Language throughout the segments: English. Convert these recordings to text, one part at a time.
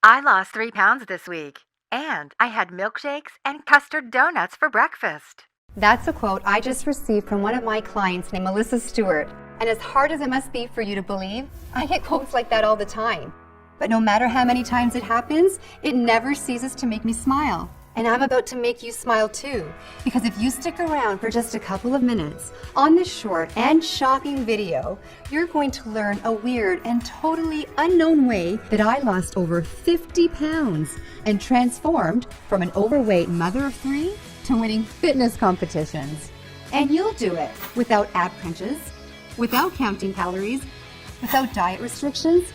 I lost 3 pounds this week, and I had milkshakes and custard donuts for breakfast. That's a quote I just received from one of my clients named Melissa Stewart. And as hard as it must be for you to believe, I get quotes like that all the time. But no matter how many times it happens, it never ceases to make me smile. And I'm about to make you smile too, because if you stick around for just a couple of minutes on this short and shocking video, you're going to learn a weird and totally unknown way that I lost over 50 pounds and transformed from an overweight mother of 3 to winning fitness competitions. And you'll do it without ab crunches, without counting calories, without diet restrictions,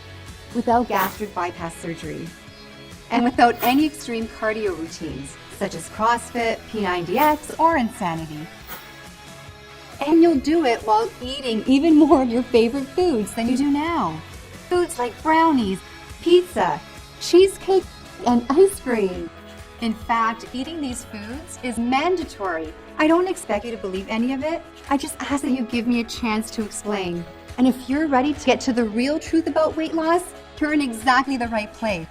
without gastric bypass surgery, and without any extreme cardio routines, such as CrossFit, P90X, or insanity. And you'll do it while eating even more of your favorite foods than you do now. Foods like brownies, pizza, cheesecake, and ice cream. In fact, eating these foods is mandatory. I don't expect you to believe any of it. I just ask that you give me a chance to explain. And if you're ready to get to the real truth about weight loss, you're in exactly the right place.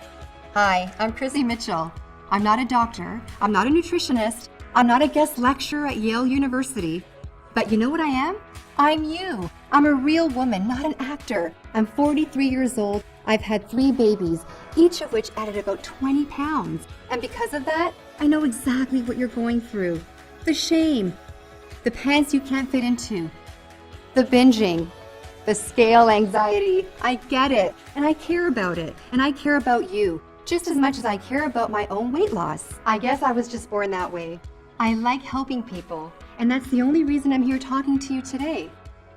Hi, I'm Chrissie Mitchell. I'm not a doctor, I'm not a nutritionist, I'm not a guest lecturer at Yale University. But you know what I am? I'm you. I'm a real woman, not an actor. I'm 43 years old. I've had 3 babies, each of which added about 20 pounds. And because of that, I know exactly what you're going through. The shame, the pants you can't fit into, the binging, the scale anxiety. I get it, and I care about it, and I care about you, just as much as I care about my own weight loss. I guess I was just born that way. I like helping people, and that's the only reason I'm here talking to you today.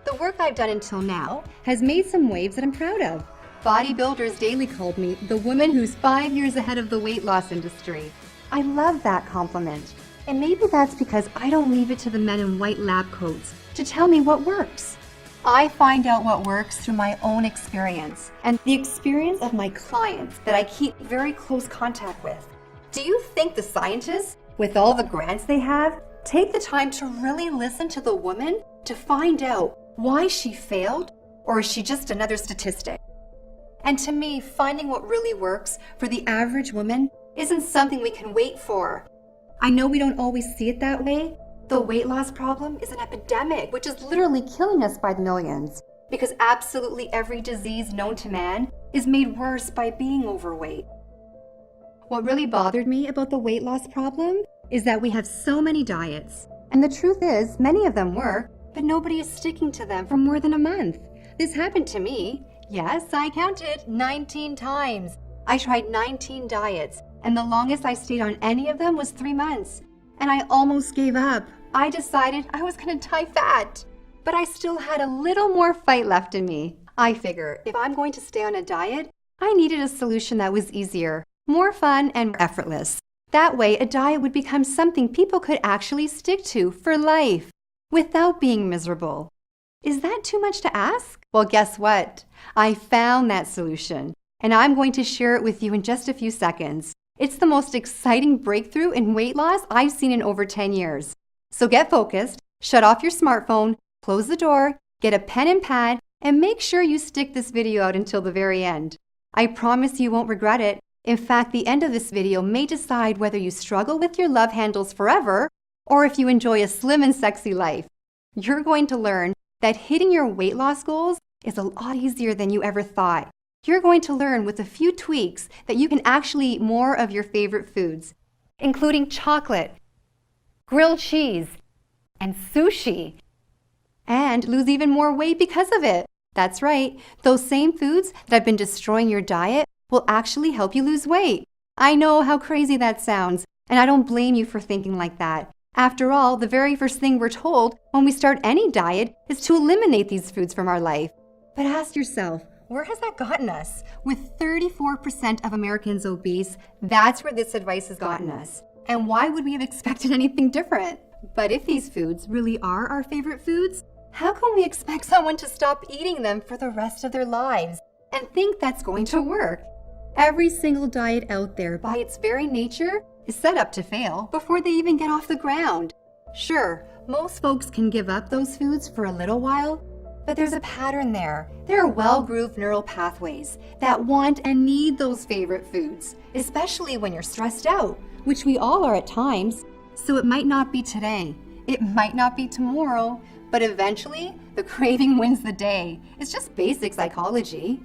The work I've done until now has made some waves that I'm proud of. Bodybuilders daily called me the woman who's 5 years ahead of the weight loss industry. I love that compliment. And maybe that's because I don't leave it to the men in white lab coats to tell me what works. I find out what works through my own experience and the experience of my clients that I keep very close contact with. Do you think the scientists, with all the grants they have, take the time to really listen to the woman to find out why she failed, or is she just another statistic? And to me, finding what really works for the average woman isn't something we can wait for. I know we don't always see it that way. The weight loss problem is an epidemic, which is literally killing us by the millions, because absolutely every disease known to man is made worse by being overweight. What really bothered me about the weight loss problem is that we have so many diets, and the truth is, many of them work, but nobody is sticking to them for more than a month. This happened to me. Yes, I counted 19 times. I tried 19 diets, and the longest I stayed on any of them was 3 months. And I almost gave up. I decided I was gonna die fat. But I still had a little more fight left in me. I figure if I'm going to stay on a diet, I needed a solution that was easier, more fun, and effortless. That way, a diet would become something people could actually stick to for life, without being miserable. Is that too much to ask? Well, guess what? I found that solution, and I'm going to share it with you in just a few seconds. It's the most exciting breakthrough in weight loss I've seen in over 10 years. So get focused, shut off your smartphone, close the door, get a pen and pad, and make sure you stick this video out until the very end. I promise you won't regret it. In fact, the end of this video may decide whether you struggle with your love handles forever or if you enjoy a slim and sexy life. You're going to learn that hitting your weight loss goals is a lot easier than you ever thought. You're going to learn with a few tweaks that you can actually eat more of your favorite foods, including chocolate, grilled cheese, and sushi, and lose even more weight because of it. That's right, those same foods that have been destroying your diet will actually help you lose weight. I know how crazy that sounds, and I don't blame you for thinking like that. After all, the very first thing we're told when we start any diet is to eliminate these foods from our life. But ask yourself, where has that gotten us? With 34% of Americans obese, that's where this advice has gotten us. And why would we have expected anything different? But if these foods really are our favorite foods, how can we expect someone to stop eating them for the rest of their lives and think that's going to work? Every single diet out there, by its very nature, is set up to fail before they even get off the ground. Sure, most folks can give up those foods for a little while, But there's a pattern there. There are well-grooved neural pathways that want and need those favorite foods, especially when you're stressed out, which we all are at times. So it might not be today, it might not be tomorrow, but eventually the craving wins the day. It's just basic psychology.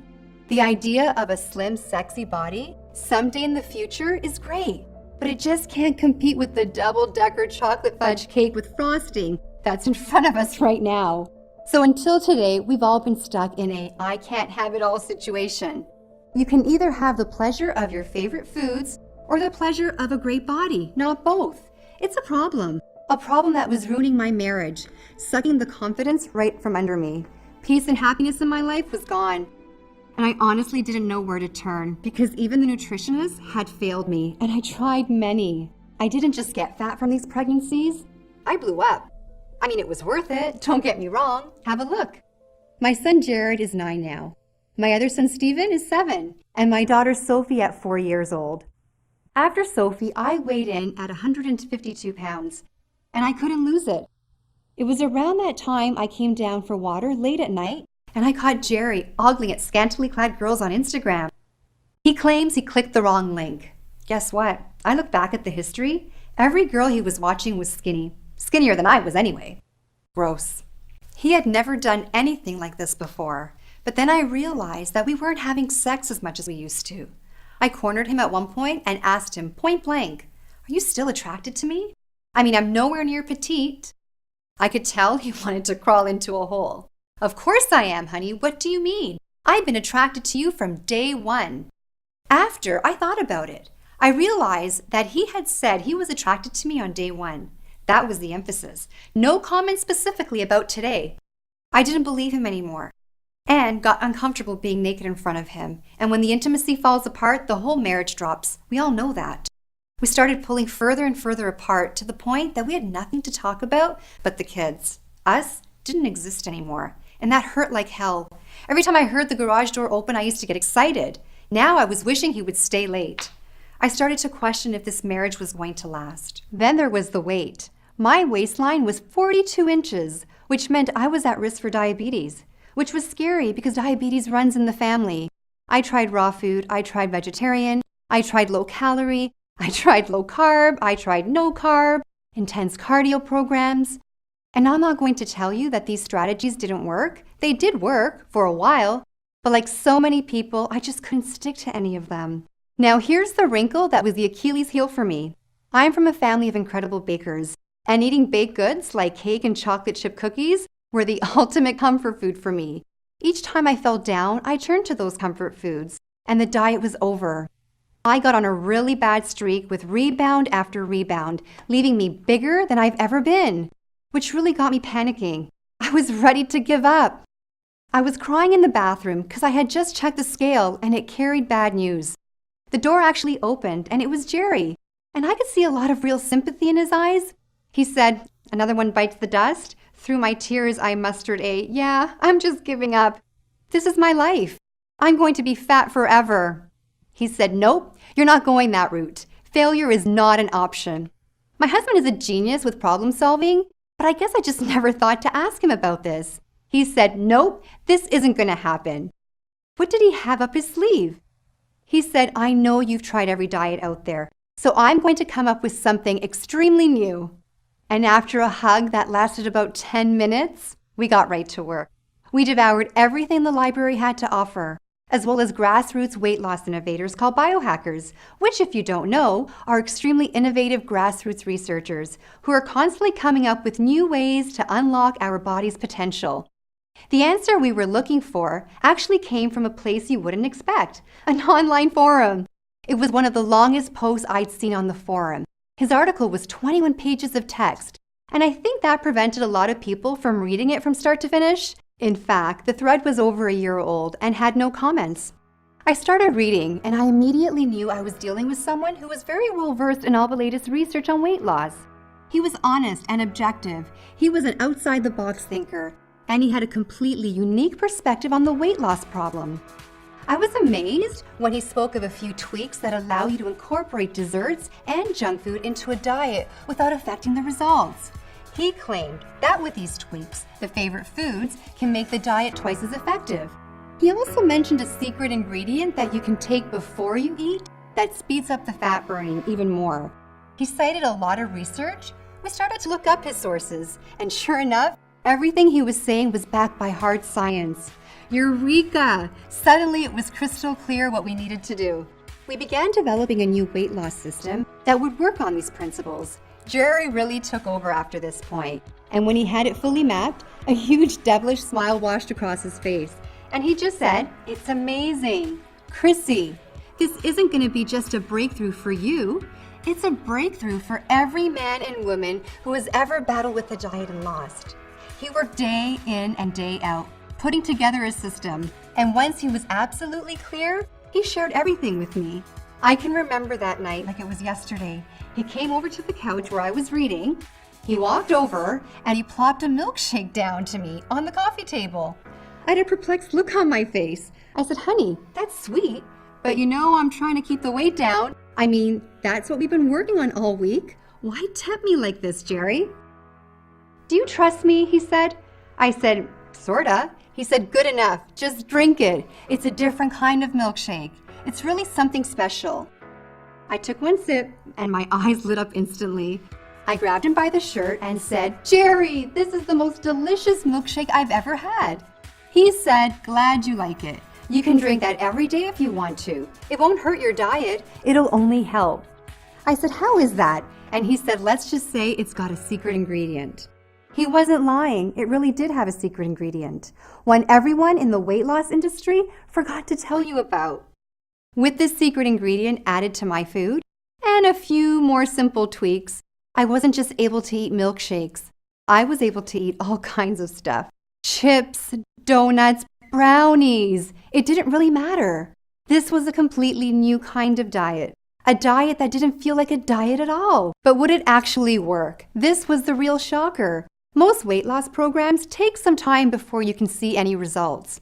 The idea of a slim, sexy body someday in the future is great, but it just can't compete with the double-decker chocolate fudge cake with frosting that's in front of us right now. So until today, we've all been stuck in a I can't have it all situation. You can either have the pleasure of your favorite foods or the pleasure of a great body, not both. It's a problem that was ruining my marriage, sucking the confidence right from under me. Peace and happiness in my life was gone. And I honestly didn't know where to turn because even the nutritionist had failed me, and I tried many. I didn't just get fat from these pregnancies, I blew up. I mean, it was worth it, don't get me wrong. Have a look. My son Jared is 9 now. My other son Steven is 7, and my daughter Sophie at 4 years old. After Sophie, I weighed in at 152 pounds, and I couldn't lose it. It was around that time I came down for water late at night, and I caught Jerry ogling at scantily clad girls on Instagram. He claims he clicked the wrong link. Guess what? I look back at the history. Every girl he was watching was skinny. Skinnier than I was anyway. Gross. He had never done anything like this before, but then I realized that we weren't having sex as much as we used to. I cornered him at one point and asked him point blank, "Are you still attracted to me? I mean, I'm nowhere near petite." I could tell he wanted to crawl into a hole. "Of course I am, honey. What do you mean? I've been attracted to you from day one." After I thought about it, I realized that he had said he was attracted to me on day one. That was the emphasis. No comment specifically about today. I didn't believe him anymore and got uncomfortable being naked in front of him. And when the intimacy falls apart, the whole marriage drops. We all know that. We started pulling further and further apart to the point that we had nothing to talk about but the kids. Us didn't exist anymore. And that hurt like hell. Every time I heard the garage door open, I used to get excited. Now I was wishing he would stay late. I started to question if this marriage was going to last. Then there was the weight. My waistline was 42 inches, which meant I was at risk for diabetes, which was scary because diabetes runs in the family. I tried raw food, I tried vegetarian, I tried low calorie, I tried low carb, I tried no carb, intense cardio programs. And I'm not going to tell you that these strategies didn't work. They did work for a while, but like so many people, I just couldn't stick to any of them. Now here's the wrinkle that was the Achilles heel for me. I'm from a family of incredible bakers, and eating baked goods like cake and chocolate chip cookies were the ultimate comfort food for me. Each time I fell down, I turned to those comfort foods, and the diet was over. I got on a really bad streak with rebound after rebound, leaving me bigger than I've ever been, which really got me panicking. I was ready to give up. I was crying in the bathroom because I had just checked the scale and it carried bad news. The door actually opened and it was Jerry, and I could see a lot of real sympathy in his eyes. He said, "Another one bites the dust." Through my tears, I mustered "Yeah, I'm just giving up. This is my life. I'm going to be fat forever." He said, "Nope, you're not going that route. Failure is not an option." My husband is a genius with problem solving, but I guess I just never thought to ask him about this. He said, "Nope, this isn't going to happen." What did he have up his sleeve? He said, "I know you've tried every diet out there, so I'm going to come up with something extremely new." And after a hug that lasted about 10 minutes, we got right to work. We devoured everything the library had to offer, as well as grassroots weight loss innovators called biohackers, which, if you don't know, are extremely innovative grassroots researchers who are constantly coming up with new ways to unlock our body's potential. The answer we were looking for actually came from a place you wouldn't expect, an online forum. It was one of the longest posts I'd seen on the forum. His article was 21 pages of text, and I think that prevented a lot of people from reading it from start to finish. In fact, the thread was over a year old and had no comments. I started reading, and I immediately knew I was dealing with someone who was very well versed in all the latest research on weight loss. He was honest and objective. He was an outside-the-box thinker, and he had a completely unique perspective on the weight loss problem. I was amazed when he spoke of a few tweaks that allow you to incorporate desserts and junk food into a diet without affecting the results. He claimed that with these tweaks, the favorite foods can make the diet twice as effective. He also mentioned a secret ingredient that you can take before you eat that speeds up the fat burning even more. He cited a lot of research. We started to look up his sources, and sure enough, everything he was saying was backed by hard science. Eureka! Suddenly it was crystal clear what we needed to do. We began developing a new weight loss system that would work on these principles. Jerry really took over after this point, and when he had it fully mapped, a huge devilish smile washed across his face. And he just said, "It's amazing. Chrissie, this isn't going to be just a breakthrough for you. It's a breakthrough for every man and woman who has ever battled with the diet and lost." He worked day in and day out, putting together a system, and once he was absolutely clear, he shared everything with me. I can remember that night like it was yesterday. He came over to the couch where I was reading. He walked over and he plopped a milkshake down to me on the coffee table. I had a perplexed look on my face. I said, "Honey, that's sweet, but you know I'm trying to keep the weight down. I mean, that's what we've been working on all week. Why tempt me like this, Jerry?" "Do you trust me?" he said. I said, "Sorta." He said, "Good enough. Just drink it. It's a different kind of milkshake. It's really something special." I took one sip and my eyes lit up instantly. I grabbed him by the shirt and said, "Jerry, this is the most delicious milkshake I've ever had." He said, "Glad you like it. You can drink that every day if you want to. It won't hurt your diet. It'll only help." I said, "How is that?" And he said, "Let's just say it's got a secret ingredient." He wasn't lying. It really did have a secret ingredient, one everyone in the weight loss industry forgot to tell you about. With this secret ingredient added to my food and a few more simple tweaks, I wasn't just able to eat milkshakes. I was able to eat all kinds of stuff. Chips, donuts, brownies. It didn't really matter. This was a completely new kind of diet. A diet that didn't feel like a diet at all. But would it actually work? This was the real shocker. Most weight loss programs take some time before you can see any results.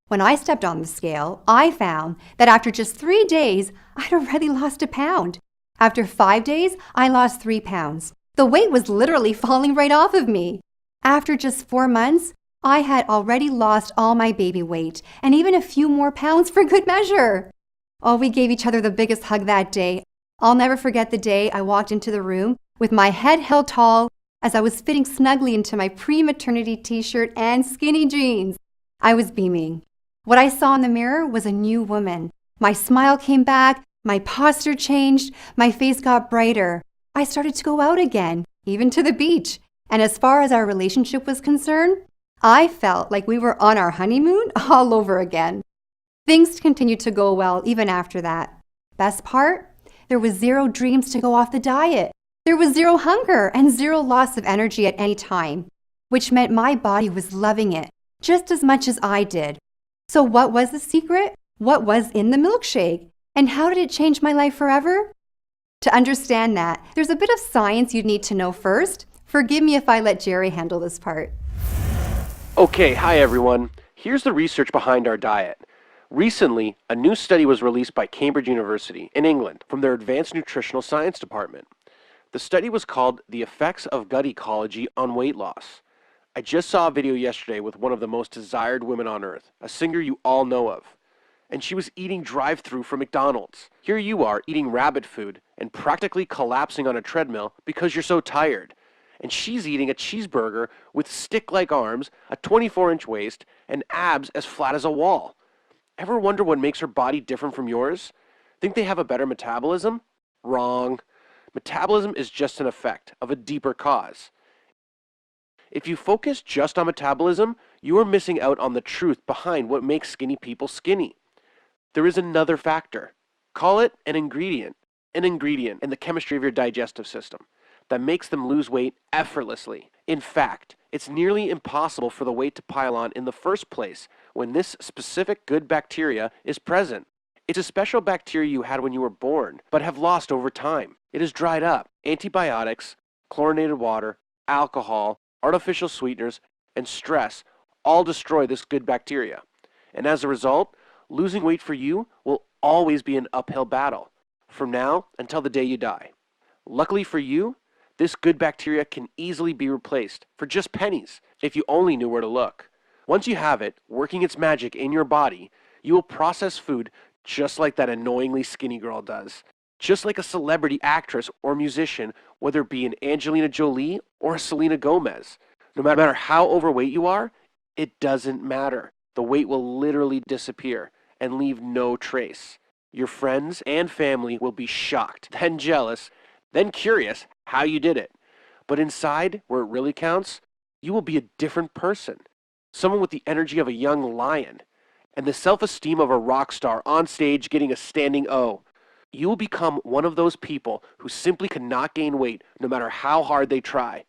When I stepped on the scale, I found that after just 3 days, I'd already lost a pound. After 5 days, I lost 3 pounds. The weight was literally falling right off of me. After just 4 months, I had already lost all my baby weight and even a few more pounds for good measure. Oh, we gave each other the biggest hug that day. I'll never forget the day I walked into the room with my head held tall as I was fitting snugly into my pre-maternity t-shirt and skinny jeans. I was beaming. What I saw in the mirror was a new woman. My smile came back, my posture changed, my face got brighter. I started to go out again, even to the beach. And as far as our relationship was concerned, I felt like we were on our honeymoon all over again. Things continued to go well even after that. Best part? There was 0 dreams to go off the diet. There was 0 hunger and 0 loss of energy at any time, which meant my body was loving it just as much as I did. So what was the secret? What was in the milkshake? And how did it change my life forever? To understand that, there's a bit of science you'd need to know first. Forgive me if I let Jerry handle this part. Okay, hi everyone. Here's the research behind our diet. Recently, a new study was released by Cambridge University in England from their Advanced Nutritional Science Department. The study was called The Effects of Gut Ecology on Weight Loss. I just saw a video yesterday with one of the most desired women on earth, a singer you all know of. And she was eating drive-thru from McDonald's. Here you are eating rabbit food and practically collapsing on a treadmill because you're so tired. And she's eating a cheeseburger with stick-like arms, a 24-inch waist, and abs as flat as a wall. Ever wonder what makes her body different from yours? Think they have a better metabolism? Wrong. Metabolism is just an effect of a deeper cause. If you focus just on metabolism, you are missing out on the truth behind what makes skinny people skinny. There is another factor. Call it an ingredient in the chemistry of your digestive system that makes them lose weight effortlessly. In fact, it's nearly impossible for the weight to pile on in the first place when this specific good bacteria is present. It's a special bacteria you had when you were born, but have lost over time. It is dried up. Antibiotics, chlorinated water, alcohol, artificial sweeteners, and stress all destroy this good bacteria. And as a result, losing weight for you will always be an uphill battle, from now until the day you die. Luckily for you, This good bacteria can easily be replaced for just pennies if you only knew where to look. Once you have it working its magic in your body, you will process food just like that annoyingly skinny girl does. Just like a celebrity actress or musician, whether it be an Angelina Jolie or a Selena Gomez. No matter how overweight you are, it doesn't matter. The weight will literally disappear and leave no trace. Your friends and family will be shocked, then jealous, then curious how you did it. But inside, where it really counts, you will be a different person. Someone with the energy of a young lion and the self-esteem of a rock star on stage getting a standing O. You will become one of those people who simply cannot gain weight no matter how hard they try.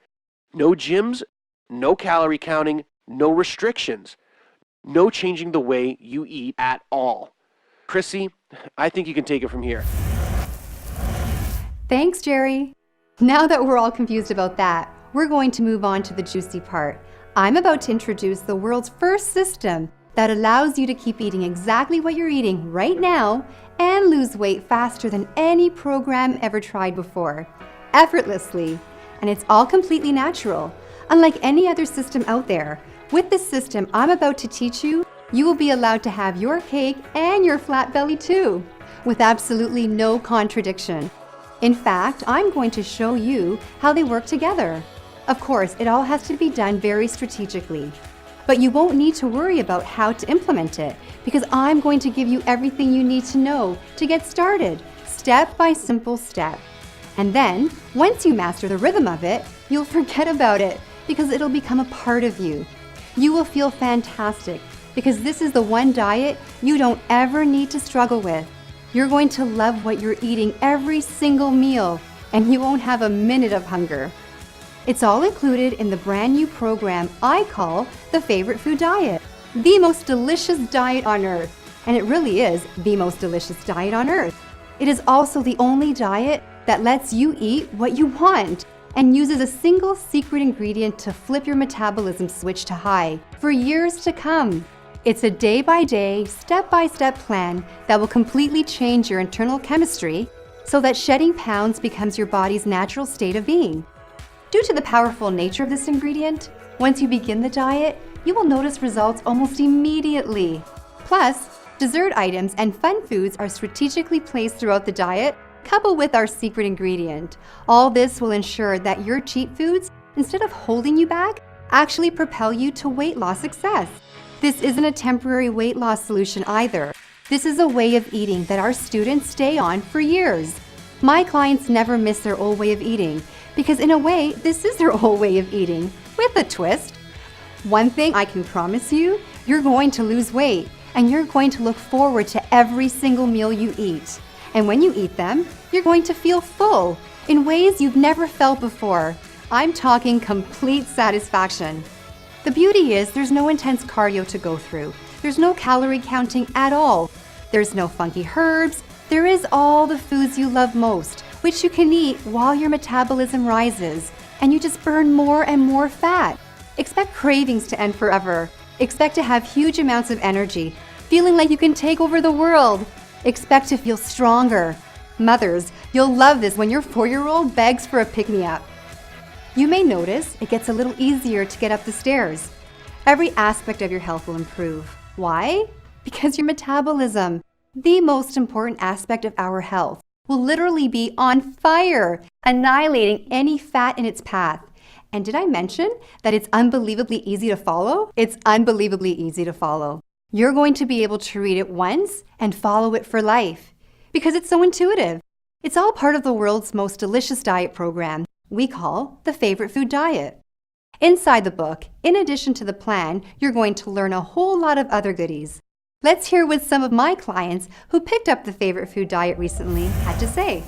No gyms, no calorie counting, no restrictions, no changing the way you eat at all. Chrissie, I think you can take it from here. Thanks, Jerry. Now that we're all confused about that, we're going to move on to the juicy part. I'm about to introduce the world's first system that allows you to keep eating exactly what you're eating right now and lose weight faster than any program ever tried before, effortlessly. And it's all completely natural, unlike any other system out there. With this system I'm about to teach you, you will be allowed to have your cake and your flat belly too, with absolutely no contradiction. In fact, I'm going to show you how they work together. Of course, it all has to be done very strategically. But you won't need to worry about how to implement it, because I'm going to give you everything you need to know to get started, step by simple step. And then, once you master the rhythm of it, you'll forget about it, because it'll become a part of you. You will feel fantastic, because this is the one diet you don't ever need to struggle with. You're going to love what you're eating every single meal, and you won't have a minute of hunger. It's all included in the brand new program I call the Favorite Food Diet, the most delicious diet on earth. And it really is the most delicious diet on earth. It is also the only diet that lets you eat what you want and uses a single secret ingredient to flip your metabolism switch to high for years to come. It's a day-by-day, step-by-step plan that will completely change your internal chemistry so that shedding pounds becomes your body's natural state of being. Due to the powerful nature of this ingredient, once you begin the diet, you will notice results almost immediately. Plus, dessert items and fun foods are strategically placed throughout the diet, coupled with our secret ingredient. All this will ensure that your cheat foods, instead of holding you back, actually propel you to weight loss success. This isn't a temporary weight loss solution either. This is a way of eating that our students stay on for years. My clients never miss their old way of eating, because in a way, this is their old way of eating, with a twist. One thing I can promise you, you're going to lose weight, and you're going to look forward to every single meal you eat. And when you eat them, you're going to feel full in ways you've never felt before. I'm talking complete satisfaction. The beauty is there's no intense cardio to go through. There's no calorie counting at all. There's no funky herbs. There is all the foods you love most, which you can eat while your metabolism rises, and you just burn more and more fat. Expect cravings to end forever. Expect to have huge amounts of energy, feeling like you can take over the world. Expect to feel stronger. Mothers, you'll love this when your 4-year-old begs for a pick-me-up. You may notice it gets a little easier to get up the stairs. Every aspect of your health will improve. Why? Because your metabolism, the most important aspect of our health, will literally be on fire, annihilating any fat in its path. And did I mention that it's unbelievably easy to follow? It's unbelievably easy to follow. You're going to be able to read it once and follow it for life because it's so intuitive. It's all part of the world's most delicious diet program we call the Favorite Food Diet. Inside the book, in addition to the plan, you're going to learn a whole lot of other goodies. Let's hear what some of my clients who picked up the Favorite Food Diet recently had to say.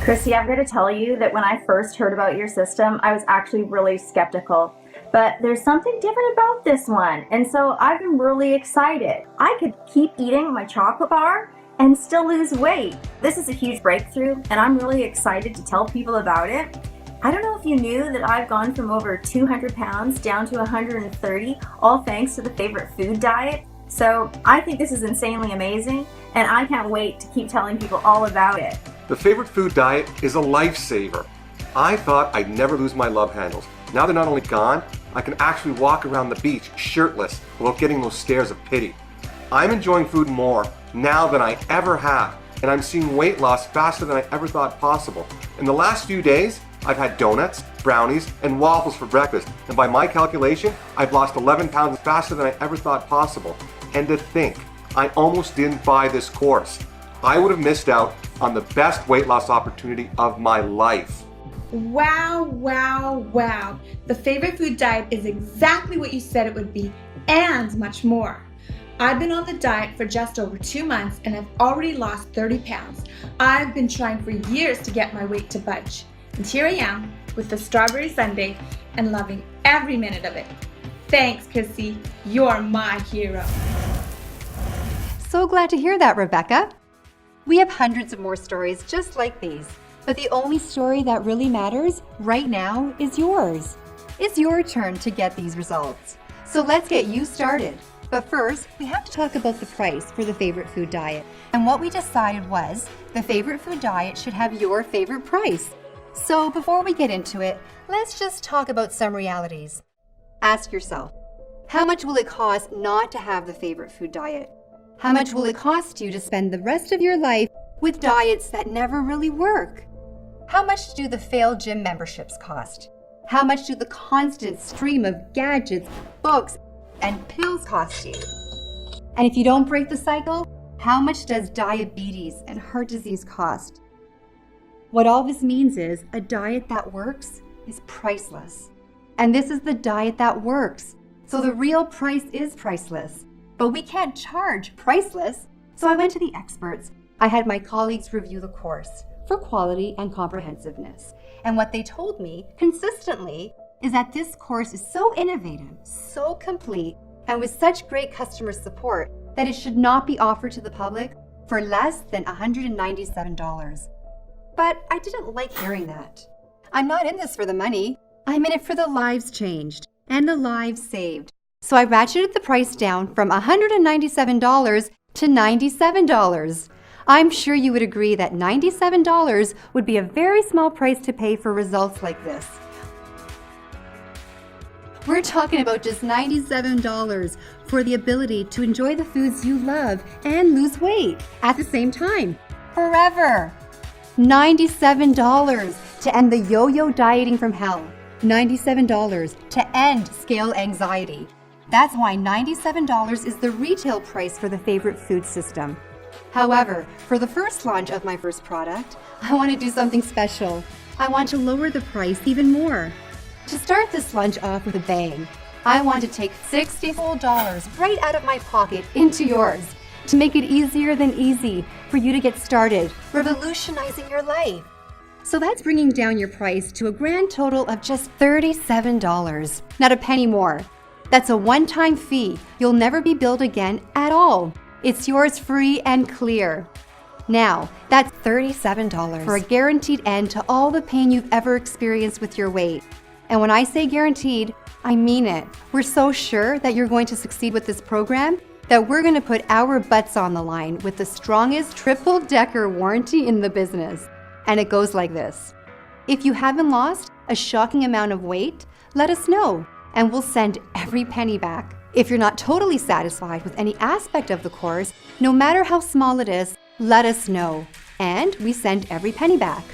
Chrissy, I'm going to tell you that when I first heard about your system, I was actually really skeptical. But there's something different about this one, and so I've been really excited. I could keep eating my chocolate bar and still lose weight. This is a huge breakthrough, and I'm really excited to tell people about it. I don't know if you knew that I've gone from over 200 pounds down to 130, all thanks to the Favorite Food Diet. So I think this is insanely amazing, and I can't wait to keep telling people all about it. The Favorite Food Diet is a lifesaver. I thought I'd never lose my love handles. Now they're not only gone, I can actually walk around the beach shirtless without getting those stares of pity. I'm enjoying food more now than I ever have, and I'm seeing weight loss faster than I ever thought possible. In the last few days, I've had donuts, brownies, and waffles for breakfast, and by my calculation, I've lost 11 pounds faster than I ever thought possible. And to think, I almost didn't buy this course. I would have missed out on the best weight loss opportunity of my life. Wow, wow, wow. The favorite food diet is exactly what you said it would be, and much more. I've been on the diet for just over 2 months and I've already lost 30 pounds. I've been trying for years to get my weight to budge. And here I am with the strawberry sundae and loving every minute of it. Thanks, Chrissie. You're my hero. So glad to hear that, Rebecca. We have hundreds of more stories just like these, but the only story that really matters right now is yours. It's your turn to get these results. So let's get you started. But first, we have to talk about the price for the favorite food diet. And what we decided was the favorite food diet should have your favorite price. So before we get into it, let's just talk about some realities. Ask yourself, how much will it cost not to have the favorite food diet? How much will it cost you to spend the rest of your life with diets that never really work? How much do the failed gym memberships cost? How much do the constant stream of gadgets, books, and pills cost you? And if you don't break the cycle, how much does diabetes and heart disease cost? What all this means is a diet that works is priceless. And this is the diet that works. So the real price is priceless. But we can't charge priceless. So I went to the experts. I had my colleagues review the course for quality and comprehensiveness. And what they told me consistently is that this course is so innovative, so complete, and with such great customer support that it should not be offered to the public for less than $197. But I didn't like hearing that. I'm not in this for the money. I'm in it for the lives changed and the lives saved. So I ratcheted the price down from $197 to $97. I'm sure you would agree that $97 would be a very small price to pay for results like this. We're talking about just $97 for the ability to enjoy the foods you love and lose weight at the same time, forever. $97 to end the yo-yo dieting from hell. $97 to end scale anxiety. That's why $97 is the retail price for the favorite food system. However, for the first launch of my first product, I want to do something special. I want to lower the price even more. To start this launch off with a bang, I want to take $60 whole right out of my pocket into yours to make it easier than easy for you to get started, revolutionizing your life. So that's bringing down your price to a grand total of just $37, not a penny more. That's a one-time fee. You'll never be billed again at all. It's yours free and clear. Now, that's $37 for a guaranteed end to all the pain you've ever experienced with your weight. And when I say guaranteed, I mean it. We're so sure that you're going to succeed with this program that we're going to put our butts on the line with the strongest triple-decker warranty in the business. And it goes like this. If you haven't lost a shocking amount of weight, let us know, and we'll send every penny back. If you're not totally satisfied with any aspect of the course, no matter how small it is, let us know, and we send every penny back.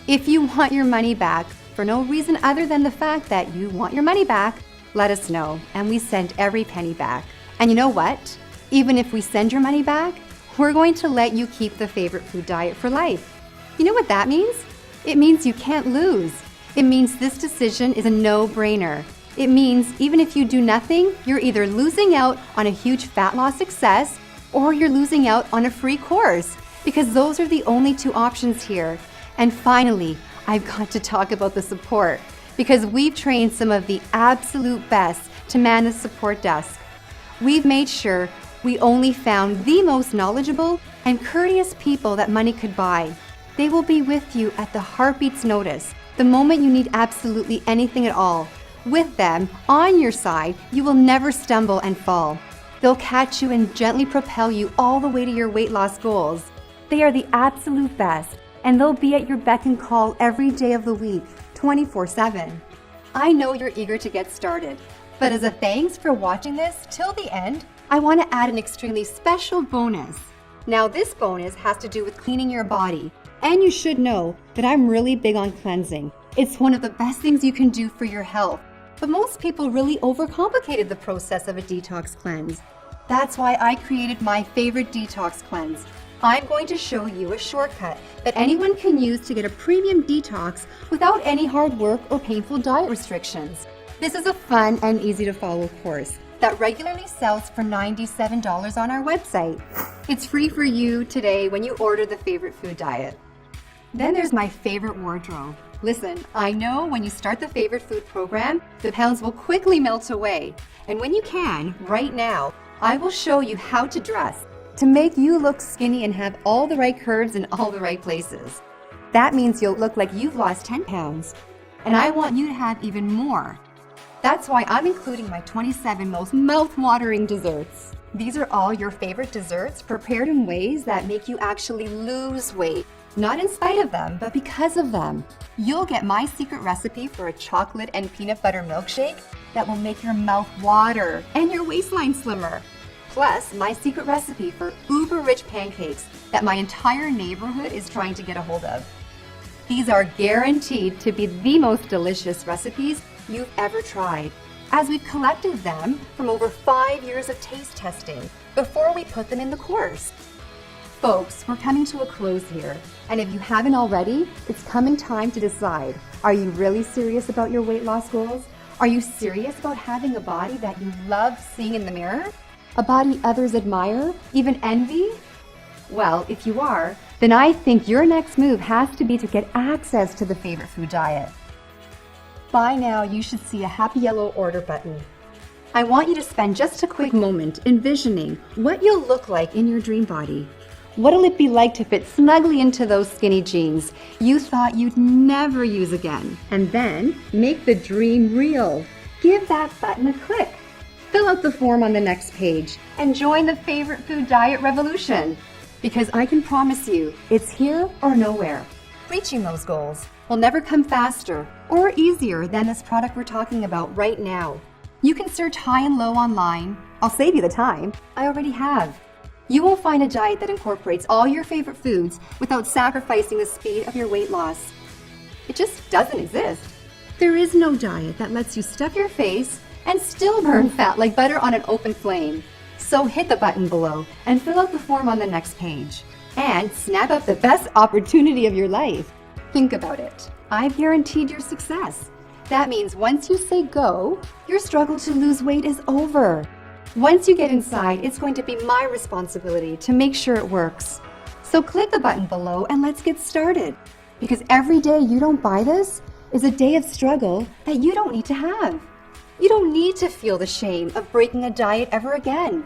If you want your money back for no reason other than the fact that you want your money back, let us know, and we send every penny back. And you know what? Even if we send your money back, we're going to let you keep the favorite food diet for life. You know what that means? It means you can't lose. It means this decision is a no-brainer. It means even if you do nothing, you're either losing out on a huge fat loss success or you're losing out on a free course, because those are the only two options here. And finally, I've got to talk about the support, because we've trained some of the absolute best to man the support desk. We've made sure we only found the most knowledgeable and courteous people that money could buy. They will be with you at the heartbeat's notice, the moment you need absolutely anything at all. With them on your side, you will never stumble and fall. They'll catch you and gently propel you all the way to your weight loss goals. They are the absolute best, and they'll be at your beck and call every day of the week, 24/7. I know you're eager to get started, but as a thanks for watching this till the end, I want to add an extremely special bonus. Now this bonus has to do with cleaning your body, and you should know that I'm really big on cleansing. It's one of the best things you can do for your health, but most people really overcomplicated the process of a detox cleanse. That's why I created my favorite detox cleanse. I'm going to show you a shortcut that anyone can use to get a premium detox without any hard work or painful diet restrictions. This is a fun and easy to follow course that regularly sells for $97 on our website. It's free for you today when you order the favorite food diet. Then there's my favorite wardrobe. Listen, I know when you start the favorite food program, the pounds will quickly melt away. And when you can, right now, I will show you how to dress to make you look skinny and have all the right curves in all the right places. That means you'll look like you've lost 10 pounds. And I want you to have even more. That's why I'm including my 27 most mouth-watering desserts. These are all your favorite desserts prepared in ways that make you actually lose weight. Not in spite of them, but because of them. You'll get my secret recipe for a chocolate and peanut butter milkshake that will make your mouth water and your waistline slimmer. Plus, my secret recipe for uber-rich pancakes that my entire neighborhood is trying to get a hold of. These are guaranteed to be the most delicious recipes you've ever tried, as we've collected them from over 5 years of taste testing before we put them in the course. Folks, we're coming to a close here, and if you haven't already, it's coming time to decide. Are you really serious about your weight loss goals? Are you serious about having a body that you love seeing in the mirror? A body others admire, even envy? Well, if you are, then I think your next move has to be to get access to the favorite food diet. By now, you should see a happy yellow order button. I want you to spend just a quick moment envisioning what you'll look like in your dream body. What'll it be like to fit snugly into those skinny jeans you thought you'd never use again? And then make the dream real. Give that button a click. Fill out the form on the next page and join the favorite food diet revolution. Because I can promise you, it's here or nowhere. Reaching those goals will never come faster or easier than this product we're talking about right now. You can search high and low online. I'll save you the time. I already have. You will find a diet that incorporates all your favorite foods without sacrificing the speed of your weight loss. It just doesn't exist. There is no diet that lets you stuff your face and still burn fat like butter on an open flame. So hit the button below and fill out the form on the next page. And snap up the best opportunity of your life. Think about it. I've guaranteed your success. That means once you say go, your struggle to lose weight is over. Once you get inside, it's going to be my responsibility to make sure it works. So click the button below and let's get started. Because every day you don't buy this is a day of struggle that you don't need to have. You don't need to feel the shame of breaking a diet ever again.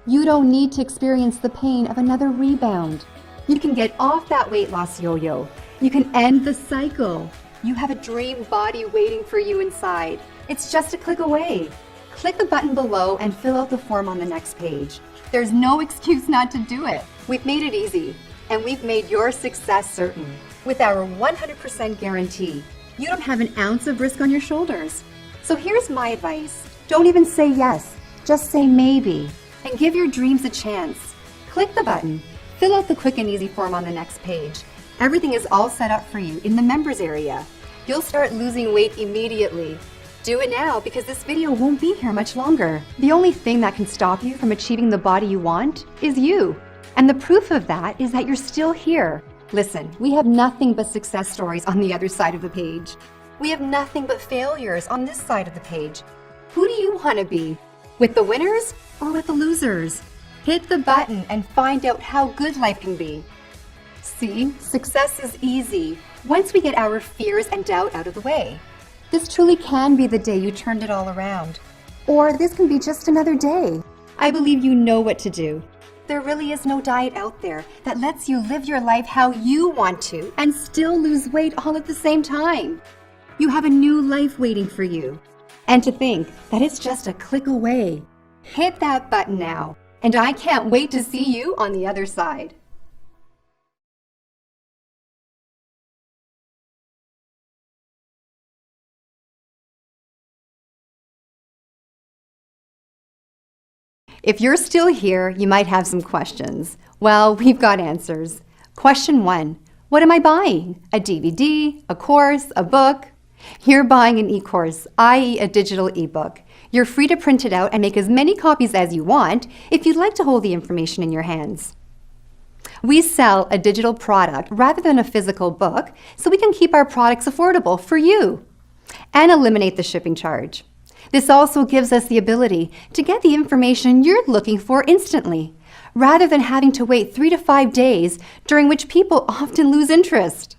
You don't need to experience the pain of another rebound. You can get off that weight loss yo-yo. You can end the cycle. You have a dream body waiting for you inside. It's just a click away. Click the button below and fill out the form on the next page. There's no excuse not to do it. We've made it easy, and we've made your success certain. With our 100% guarantee, you don't have an ounce of risk on your shoulders. So here's my advice. Don't even say yes, just say maybe, and give your dreams a chance. Click the button, fill out the quick and easy form on the next page. Everything is all set up for you in the members area. You'll start losing weight immediately. Do it now because this video won't be here much longer. The only thing that can stop you from achieving the body you want is you. And the proof of that is that you're still here. Listen, we have nothing but success stories on the other side of the page. We have nothing but failures on this side of the page. Who do you want to be? With the winners or with the losers? Hit the button and find out how good life can be. See, success is easy once we get our fears and doubt out of the way. This truly can be the day you turned it all around. Or this can be just another day. I believe you know what to do. There really is no diet out there that lets you live your life how you want to and still lose weight all at the same time. You have a new life waiting for you. And to think that it's just a click away. Hit that button now, and I can't wait to see you on the other side. If you're still here, you might have some questions. Well, we've got answers. Question 1. What am I buying? A DVD, a course, a book? You're buying an e-course, i.e. a digital ebook. You're free to print it out and make as many copies as you want if you'd like to hold the information in your hands. We sell a digital product rather than a physical book so we can keep our products affordable for you and eliminate the shipping charge. This also gives us the ability to get the information you're looking for instantly, rather than having to wait 3 to 5 days, during which people often lose interest.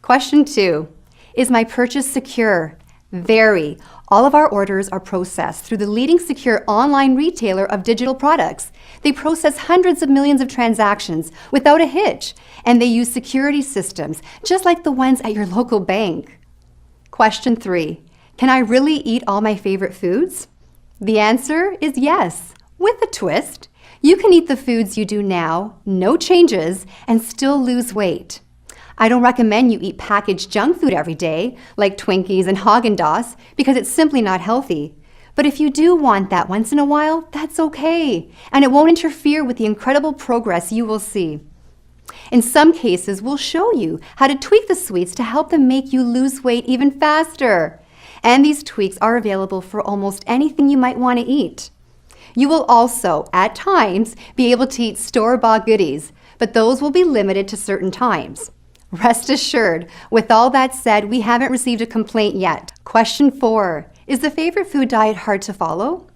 Question 2. Is my purchase secure? Very. All of our orders are processed through the leading secure online retailer of digital products. They process hundreds of millions of transactions without a hitch, and they use security systems just like the ones at your local bank. Question 3. Can I really eat all my favorite foods? The answer is yes, with a twist. You can eat the foods you do now, no changes, and still lose weight. I don't recommend you eat packaged junk food every day, like Twinkies and Haagen-Dazs, because it's simply not healthy. But if you do want that once in a while, that's okay, and it won't interfere with the incredible progress you will see. In some cases, we'll show you how to tweak the sweets to help them make you lose weight even faster. And these tweaks are available for almost anything you might want to eat. You will also, at times, be able to eat store-bought goodies, but those will be limited to certain times. Rest assured, with all that said, we haven't received a complaint yet. Question 4. Is the favorite food diet hard to follow?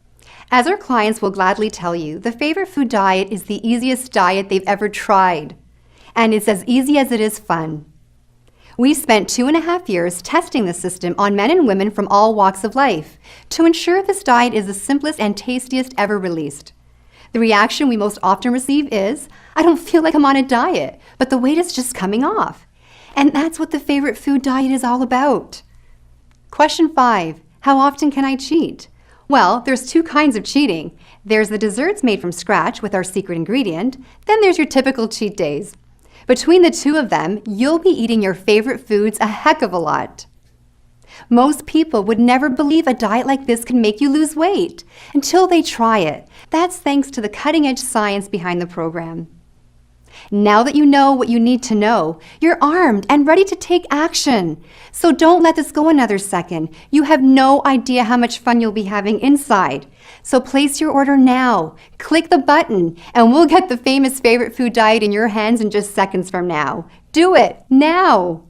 As our clients will gladly tell you, the favorite food diet is the easiest diet they've ever tried. And it's as easy as it is fun. We spent 2.5 years testing the system on men and women from all walks of life to ensure this diet is the simplest and tastiest ever released. The reaction we most often receive is, I don't feel like I'm on a diet, but the weight is just coming off. And that's what the favorite food diet is all about. Question 5. How often can I cheat? Well, there's 2 kinds of cheating. There's the desserts made from scratch with our secret ingredient. Then there's your typical cheat days. Between the 2 of them, you'll be eating your favorite foods a heck of a lot. Most people would never believe a diet like this can make you lose weight until they try it. That's thanks to the cutting-edge science behind the program. Now that you know what you need to know, you're armed and ready to take action. So don't let this go another second. You have no idea how much fun you'll be having inside. So place your order now. Click the button, and we'll get the famous favorite food diet in your hands in just seconds from now. Do it now.